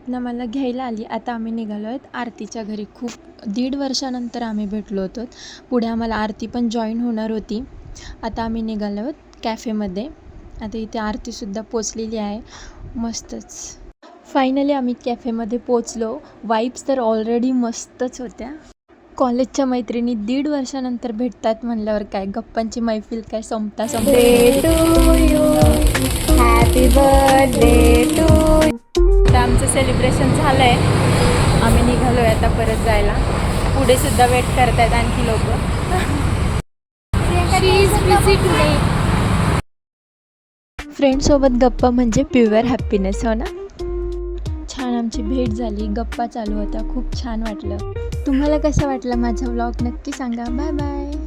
तिथनं मला घ्यायला आली. आता आम्ही निघालो आहेत आरतीच्या घरी. खूप 1.5 वर्षानंतर आम्ही भेटलो होतो. पुढे आम्हाला आरती पण जॉईन होणार होती. आता आम्ही निघालो आहोत कॅफेमध्ये. आता इथे आरतीसुद्धा पोचलेली आहे. मस्तच. फायनली आम्ही कॅफेमध्ये पोचलो. वाईब्स तर ऑलरेडी मस्तच होत्या. कॉलेजच्या मैत्रिणी 1.5 वर्षानंतर भेटतात म्हणल्यावर काय गप्पांची मैफिल काय संपता हॅपी बर्थडे टू. तर आमचं सेलिब्रेशन झालं आहे. आम्ही निघालो आहे आता परत जायला. पुढे सुद्धा वेट करतायत आणखी लोक. फ्रेंडसोबत गप्पा म्हणजे प्युअर हॅपीनेस, हो ना. छान आमची भेट झाली. गप्पा चालू होत्या. खूप छान वाटलं. तुम्हाला कसा वाटला माझा व्लॉग नक्की सांगा. Bye bye.